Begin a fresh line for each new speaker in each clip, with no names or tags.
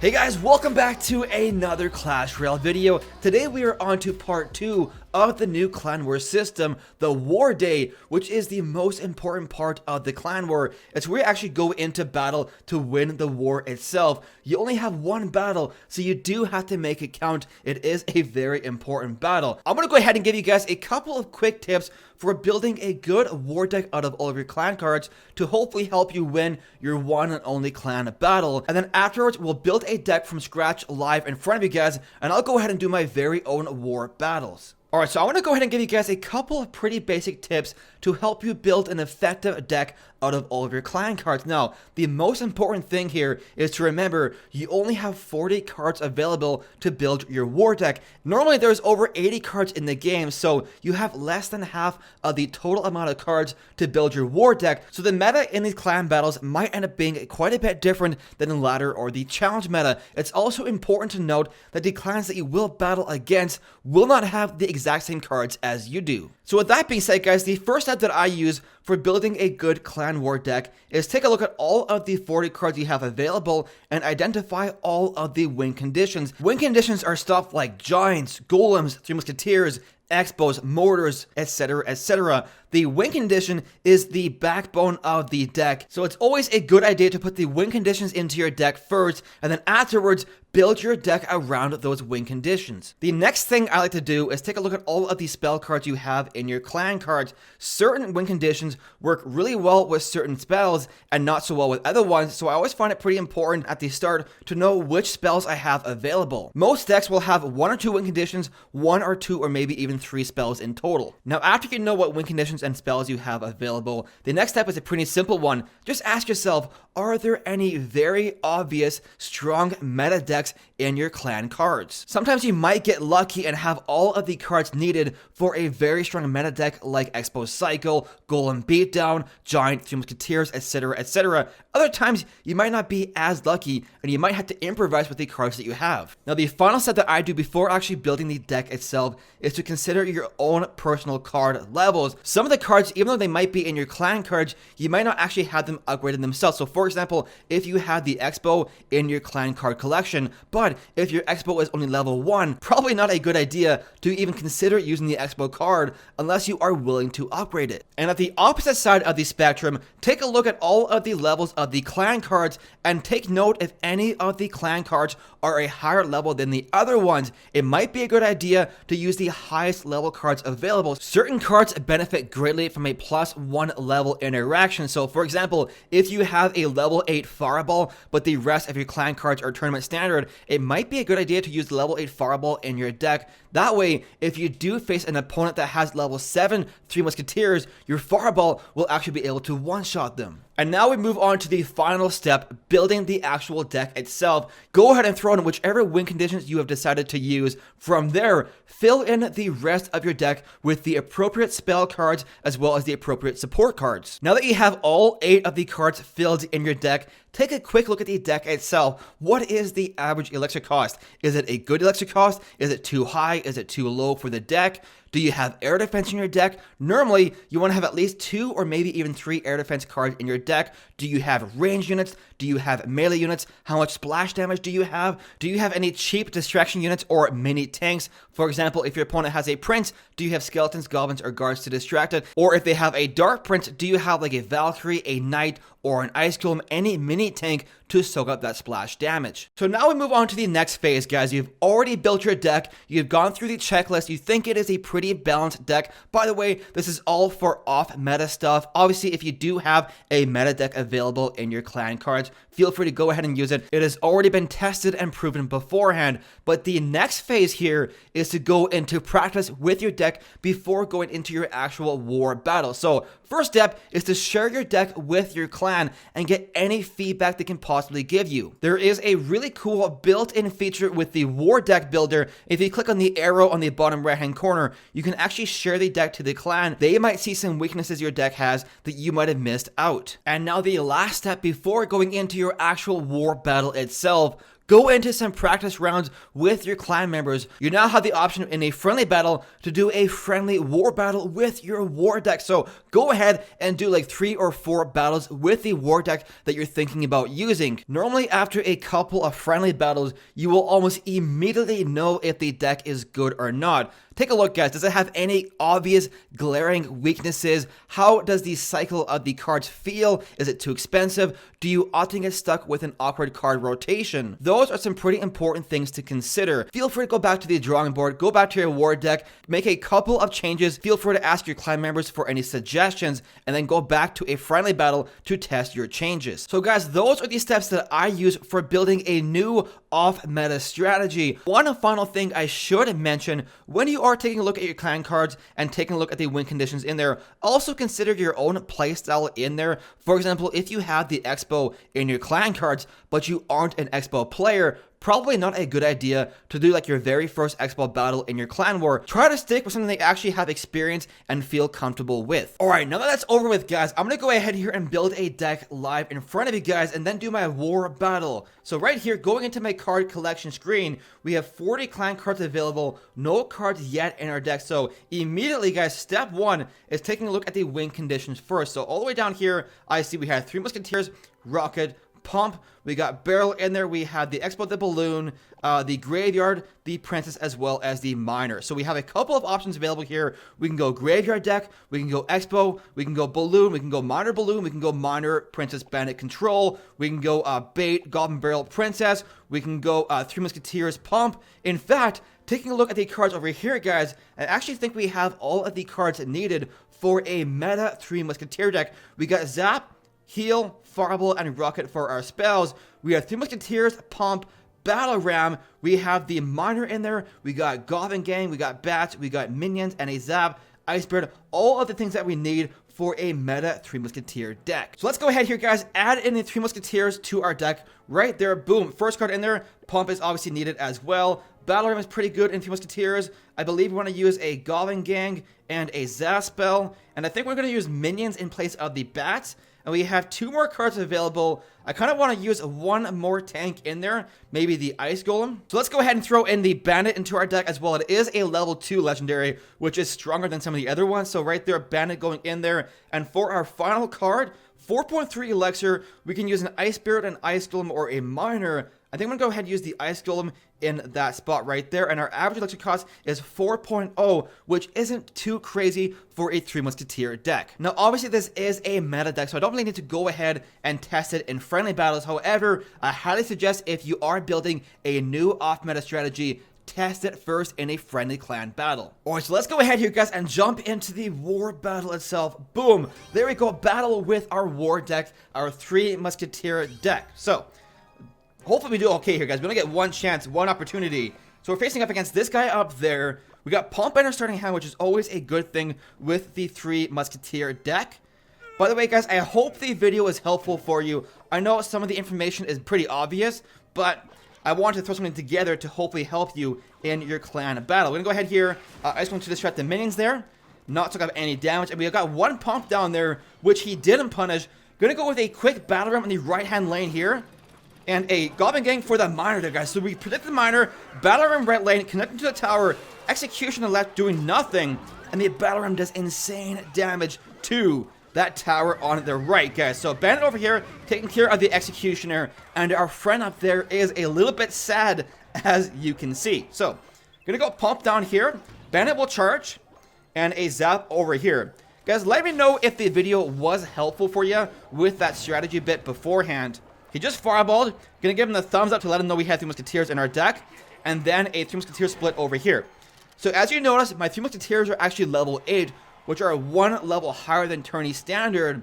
Hey guys, welcome back to another Clash Royale video. Today we are on to part 2 of the new clan war system, the War Day, which is the most important part of the clan war. It's where you actually go into battle to win the war itself. You only have one battle, so you do have to make it count. It is a very important battle. I'm going to go ahead and give you guys a couple of quick tips for building a good war deck out of all of your clan cards to hopefully help you win your one and only clan battle. And then afterwards, we'll build a deck from scratch live in front of you guys, and I'll go ahead and do my very own war battles. Alright, so I want to go ahead and give you guys a couple of pretty basic tips to help you build an effective deck out of all of your clan cards. Now, the most important thing here is to remember you only have 40 cards available to build your war deck. Normally, there's over 80 cards in the game, so you have less than half of the total amount of cards to build your war deck. So the meta in these clan battles might end up being quite a bit different than the ladder or the challenge meta. It's also important to note that the clans that you will battle against will not have the exact same cards as you do. So with that being said, guys, the first step that I use for building a good clan war deck is take a look at all of the 40 cards you have available and identify all of the win conditions. Win conditions are stuff like giants, golems, three musketeers, expos, mortars, etc., etc. The win condition is the backbone of the deck, so it's always a good idea to put the win conditions into your deck first, and then afterwards build your deck around those win conditions. The next thing I like to do is take a look at all of the spell cards you have in your clan cards. Certain win conditions work really well with certain spells and not so well with other ones, so I always find it pretty important at the start to know which spells I have available. Most decks will have 1 or 2 win conditions, 1 or 2 or maybe even 3 spells in total. Now, after you know what win conditions and spells you have available, the next step is a pretty simple one. Just ask yourself, are there any very obvious, strong meta decks in your clan cards? Sometimes you might get lucky and have all of the cards needed for a very strong meta deck like Expo Cycle, Golem Beatdown, Giant, Three Musketeers, etc., etc. Other times you might not be as lucky and you might have to improvise with the cards that you have. Now, the final step that I do before actually building the deck itself is to consider your own personal card levels. Some of the cards, even though they might be in your clan cards, you might not actually have them upgraded themselves. So for example, if you had the Expo in your clan card collection, but if your Expo is only level 1, probably not a good idea to even consider using the Expo card unless you are willing to upgrade it. And at the opposite side of the spectrum, take a look at all of the levels of the clan cards and take note if any of the clan cards are a higher level than the other ones. It might be a good idea to use the highest level cards available. Certain cards benefit greatly from a +1 level interaction. So for example, if you have a level 8 Fireball, but the rest of your clan cards are tournament standard, it might be a good idea to use the level 8 Fireball in your deck. That way, if you do face an opponent that has level 7 Three Musketeers, your Fireball will actually be able to one-shot them. And now we move on to the final step, building the actual deck itself. Go ahead and throw in whichever win conditions you have decided to use. From there, fill in the rest of your deck with the appropriate spell cards as well as the appropriate support cards. Now that you have all 8 of the cards filled in your deck, take a quick look at the deck itself. What is the average elixir cost? Is it a good elixir cost? Is it too high? Is it too low for the deck? Do you have air defense in your deck? Normally, you want to have at least 2 or maybe even 3 air defense cards in your deck. Do you have range units? Do you have melee units? How much splash damage do you have? Do you have any cheap distraction units or mini tanks? For example, if your opponent has a prince, do you have skeletons, goblins, or guards to distract it? Or if they have a dark prince, do you have like a Valkyrie, a knight, or an ice golem, any mini tank to soak up that splash damage? So now we move on to the next phase, guys. You've already built your deck. You've gone through the checklist. You think it is a pretty balanced deck. By the way, this is all for off meta stuff. Obviously, if you do have a meta deck available in your clan cards, feel free to go ahead and use it. It has already been tested and proven beforehand. But the next phase here is to go into practice with your deck before going into your actual war battle. So first step is to share your deck with your clan and get any feedback they can possibly give you. There is a really cool built-in feature with the War Deck Builder. If you click on the arrow on the bottom right-hand corner, you can actually share the deck to the clan. They might see some weaknesses your deck has that you might have missed out. And now the last step before going into your actual war battle itself, go into some practice rounds with your clan members. You now have the option in a friendly battle to do a friendly war battle with your war deck. So go ahead and do like 3 or 4 battles with the war deck that you're thinking about using. Normally after a couple of friendly battles, you will almost immediately know if the deck is good or not. Take a look, guys. Does it have any obvious glaring weaknesses? How does the cycle of the cards feel? Is it too expensive? Do you often get stuck with an awkward card rotation? Those are some pretty important things to consider. Feel free to go back to the drawing board, go back to your war deck, make a couple of changes. Feel free to ask your clan members for any suggestions, and then go back to a friendly battle to test your changes. So guys, those are the steps that I use for building a new off-meta strategy. One final thing I should mention, when you are taking a look at your clan cards and taking a look at the win conditions in there, also consider your own playstyle in there. For example, if you have the Expo in your clan cards, but you aren't an Expo player, probably not a good idea to do like your very first Expo battle in your clan war. Try to stick with something they actually have experience and feel comfortable with. Alright, now that that's over with, guys, I'm gonna go ahead here and build a deck live in front of you guys and then do my war battle. So right here, going into my card collection screen, we have 40 clan cards available, no cards yet in our deck. So immediately, guys, step 1 is taking a look at the win conditions first. So all the way down here, I see we have 3 Musketeers, Rocket, Pump, we got Barrel in there, we have the Expo, the Balloon, the Graveyard, the Princess, as well as the Miner. So we have a couple of options available here. We can go Graveyard deck, we can go Expo, we can go Balloon, we can go Miner Balloon, we can go Miner, Princess, Bandit, Control, we can go Bait, Goblin, Barrel, Princess, we can go 3 Musketeers, Pump. In fact, taking a look at the cards over here, guys, I actually think we have all of the cards needed for a meta 3 Musketeer deck. We got Zap, Heal, Fireball, and Rocket for our spells. We have 3 Musketeers, Pump, Battle Ram. We have the Miner in there. We got Goblin Gang, we got Bats, we got Minions, and a Zap, Icebeard. All of the things that we need for a meta 3 Musketeer deck. So let's go ahead here, guys. Add in the 3 Musketeers to our deck. Right there, boom. First card in there. Pump is obviously needed as well. Battle Ram is pretty good in 3 Musketeers. I believe we want to use a Goblin Gang and a Zap spell. And I think we're going to use Minions in place of the Bats. And we have 2 more cards available. I kind of want to use 1 more tank in there, maybe the Ice Golem. So let's go ahead and throw in the Bandit into our deck as well. It is a level 2 legendary, which is stronger than some of the other ones. So right there, Bandit going in there. And for our final card, 4.3 Elixir, we can use an Ice Spirit, an Ice Golem, or a Miner. I think I'm going to go ahead and use the Ice Golem in that spot right there. And our average elixir cost is 4.0, which isn't too crazy for a 3 Musketeer deck. Now, obviously, this is a meta deck, so I don't really need to go ahead and test it in friendly battles. However, I highly suggest if you are building a new off-meta strategy, test it first in a friendly clan battle. Alright, so let's go ahead here, guys, and jump into the war battle itself. Boom! There we go, battle with our war deck, our 3 Musketeer deck. So, hopefully we do okay here, guys. We only get 1 chance, 1 opportunity. So we're facing up against this guy up there. We got Pump in our starting hand, which is always a good thing with the 3 Musketeer deck. By the way, guys, I hope the video is helpful for you. I know some of the information is pretty obvious, but I want to throw something together to hopefully help you in your clan battle. We're going to go ahead here. I just want to distract the minions there. Not to have any damage. And we got 1 Pump down there, which he didn't punish. Going to go with a quick Battle Ram in the right-hand lane here. And a Goblin Gang for the Miner there, guys. So we predict the Miner, Battle Ram right lane, connecting to the tower, Executioner left doing nothing, and the Battle Ram does insane damage to that tower on the right, guys. So Bandit over here taking care of the Executioner, and our friend up there is a little bit sad, as you can see. So, gonna go Pump down here, Bandit will charge, and a Zap over here. Guys, let me know if the video was helpful for you with that strategy bit beforehand. He just fireballed. Gonna give him the thumbs up to let him know we have 3 Musketeers in our deck. And then a 3 Musketeer split over here. So as you notice, my 3 Musketeers are actually level 8, which are 1 level higher than tourney standard.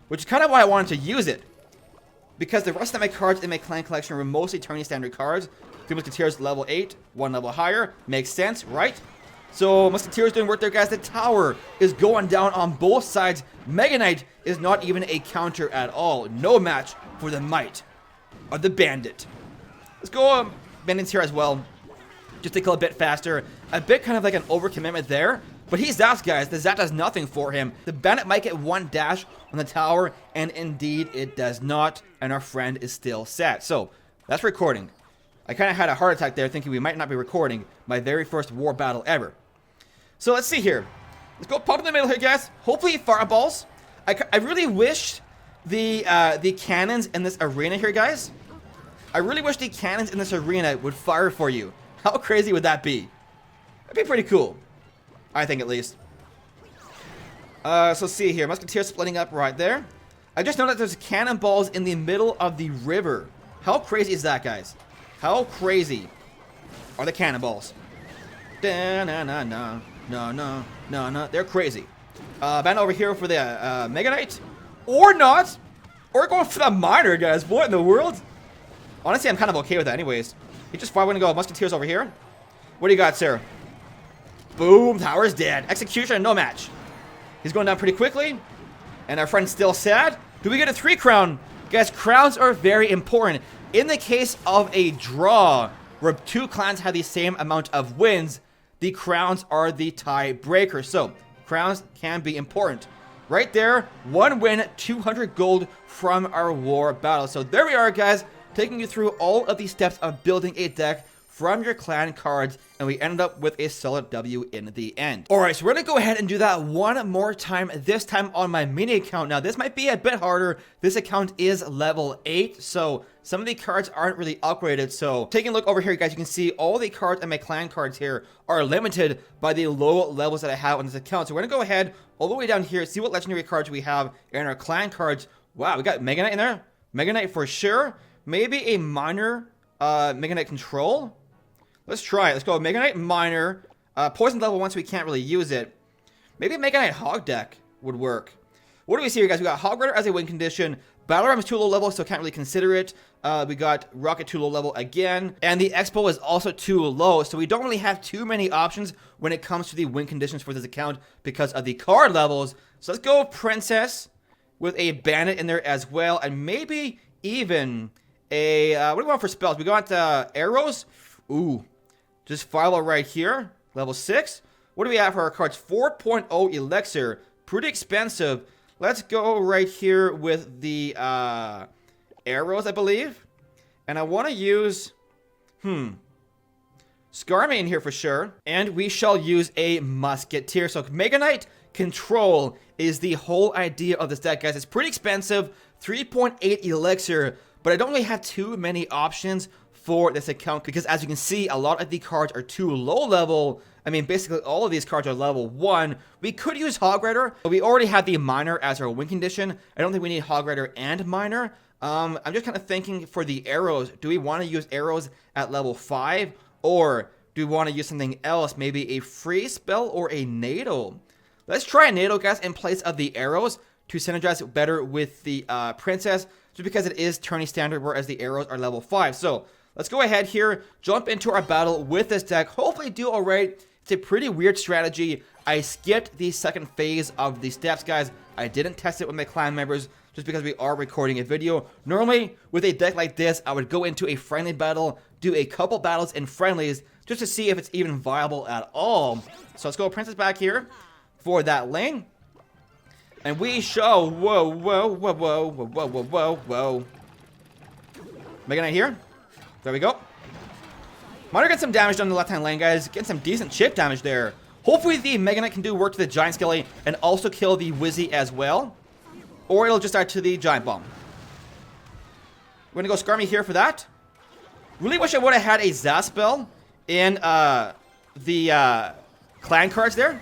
Which is kind of why I wanted to use it. Because the rest of my cards in my clan collection were mostly tourney standard cards. 3 Musketeers level 8, 1 level higher. Makes sense, right? So Musketeers doing work there, guys. The tower is going down on both sides. Mega Knight is not even a counter at all. No match for the might of the Bandit. Let's go Bandits here as well. Just to kill a bit faster. A bit kind of like an overcommitment there. But he zaps, guys. The zap does nothing for him. The Bandit might get 1 dash on the tower. And indeed, it does not. And our friend is still set. So, that's recording. I kind of had a heart attack there thinking we might not be recording my very first war battle ever. So let's see here. Let's go pop in the middle here, guys. Hopefully fireballs. I really wish the cannons in this arena here, guys. I really wish the cannons in this arena would fire for you. How crazy would that be? That'd be pretty cool. I think, at least. So let's see here. Musketeers splitting up right there. I just know that there's cannonballs in the middle of the river. How crazy is that, guys? How crazy are the cannonballs? No. They're crazy. Band over here for the Mega Knight. Or not. Or going for the miner, guys. What in the world? Honestly, I'm kind of okay with that anyways. You just far. We're going to go Musketeers over here. What do you got, sir? Boom. Tower's dead. Execution, no match. He's going down pretty quickly. And our friend's still sad. Do we get a 3 crown? Guys, crowns are very important. In the case of a draw, where 2 clans have the same amount of wins, the crowns are the tiebreaker. So, crowns can be important. Right there, 1 win, 200 gold from our war battle. So there we are, guys, taking you through all of the steps of building a deck from your clan cards, and we ended up with a solid W in the end. Alright, so we're going to go ahead and do that one more time, this time on my mini account. Now, this might be a bit harder. This account is level 8, so some of the cards aren't really upgraded. So taking a look over here, guys, you can see all the cards and my clan cards here are limited by the low levels that I have on this account. So we're going to go ahead all the way down here, see what legendary cards we have in our clan cards. Wow, we got Mega Knight in there. Mega Knight for sure. Maybe a minor Mega Knight control. Let's try it. Let's go Mega Knight Minor. Poison level 1, so we can't really use it. Maybe a Mega Knight Hog deck would work. What do we see here, guys? We got Hog Rider as a win condition. Battle Ram is too low level, so can't really consider it. We got Rocket too low level again. And the Expo is also too low, so we don't really have too many options when it comes to the win conditions for this account because of the card levels. So let's go Princess with a Bandit in there as well. And maybe even a... what do we want for spells? We got Arrows. Ooh. Just Fireball right here. Level 6. What do we have for our cards? 4.0 Elixir. Pretty expensive. Let's go right here with the Arrows, I believe. And I want to use... Skarmy in here for sure. And we shall use a Musketeer. So Mega Knight Control is the whole idea of this deck, guys. It's pretty expensive. 3.8 Elixir. But I don't really have too many options for this account, because as you can see, a lot of the cards are too low level. I mean, basically all of these cards are level 1. We could use Hog Rider, but we already have the Minor as our win condition. I don't think we need Hog Rider and Minor. I'm just kind of thinking for the Arrows, do we want to use Arrows at level 5? Or do we want to use something else, maybe a free spell or a NATO? Let's try a NATO, guys, in place of the Arrows to synergize better with the Princess, just because it is tourney standard, whereas the Arrows are level 5. So let's go ahead here, jump into our battle with this deck. Hopefully do alright. It's a pretty weird strategy. I skipped the second phase of the steps, guys. I didn't test it with my clan members just because we are recording a video. Normally, with a deck like this, I would go into a friendly battle, do a couple battles in friendlies, just to see if it's even viable at all. So let's go Princess back here for that lane. And we show, whoa. Mega Knight here. There we go. Minor gets some damage done in the left-hand lane, guys. Getting some decent chip damage there. Hopefully the Mega Knight can do work to the Giant Skelly and also kill the Wizzy as well. Or it'll just start to the Giant Bomb. We're going to go Skarmy here for that. Really wish I would have had a Zaz spell in the clan cards there.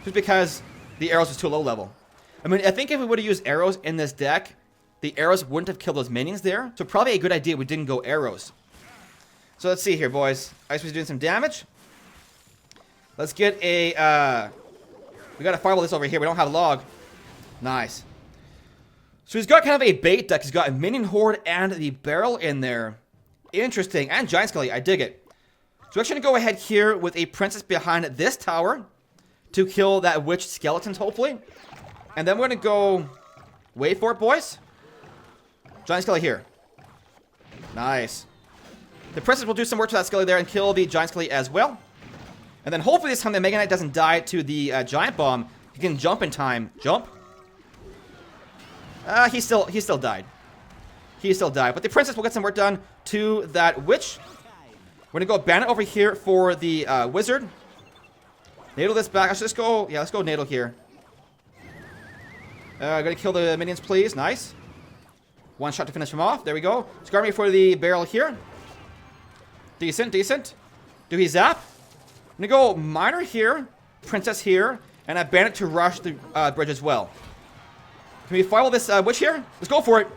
Just because the Arrows was too low level. I mean, I think if we would have used Arrows in this deck, the Arrows wouldn't have killed those minions there. So probably a good idea we didn't go Arrows. So let's see here, boys. Ice was doing some damage. Let's get a... we gotta fireball this over here. We don't have a log. Nice. So he's got kind of a bait deck. He's got a minion horde and the barrel in there. Interesting. And Giant Skelly. I dig it. So we're actually gonna go ahead here with a princess behind this tower to kill that witch skeletons, hopefully. And then we're gonna go... wait for it, boys. Giant Skelly here. Nice. The princess will do some work to that Skelly there and kill the Giant Skelly as well. And then hopefully this time the Mega Knight doesn't die to the Giant Bomb. He can jump in time. Jump. He still died. He still died. But the princess will get some work done. to that witch. We're gonna go bandit over here for the wizard. Nadle this back. Let's go. Yeah, let's go Nadle here. Gonna kill the minions, please. Nice. One shot to finish him off. There we go. Scar me for the barrel here. Decent, decent. Do he zap? I'm gonna go miner here, princess here, and a bandit to rush the bridge as well. Can we follow this witch here? Let's go for it.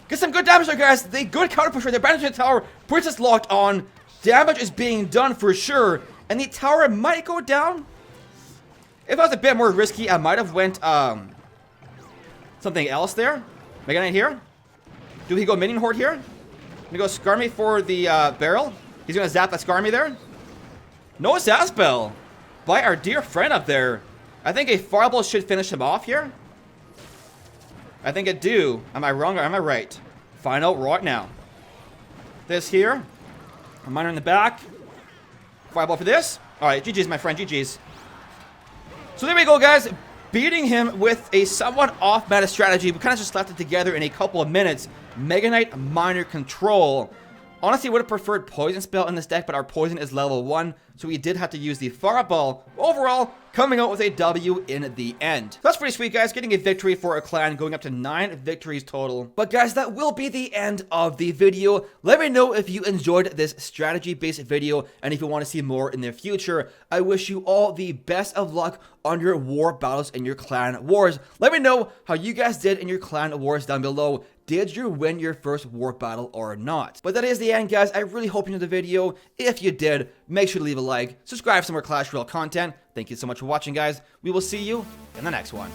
Get some good damage there, guys. They good counter push right there. Bandit to the tower. Princess locked on. Damage is being done for sure. And the tower might go down. If I was a bit more risky, I might have went something else there. Mega Knight here. Do he go minion horde here? I'm gonna go Skarmy for the barrel. He's gonna zap that Skarmy there. No Zaspel by our dear friend up there. I think a fireball should finish him off here. I think it do. Am I wrong or am I right? Find out right now. This here. A miner in the back. Fireball for this. Alright, GG's, my friend. GG's. So there we go, guys. Beating him with a somewhat off-meta strategy. We kind of just slapped it together in a couple of minutes. Mega Knight Miner Control. Honestly, I would have preferred Poison Spell in this deck, but our Poison is level 1, so we did have to use the Fireball. Overall, coming out with a W in the end. So that's pretty sweet, guys. Getting a victory for a clan, going up to 9 victories total. But guys, that will be the end of the video. Let me know if you enjoyed this strategy-based video, and if you want to see more in the future. I wish you all the best of luck on your war battles and your clan wars. Let me know how you guys did in your clan wars down below. Did you win your first war battle or not? But that is the end, guys. I really hope you enjoyed the video. If you did, make sure to leave a like, subscribe for some more Clash Royale content. Thank you so much for watching, guys. We will see you in the next one.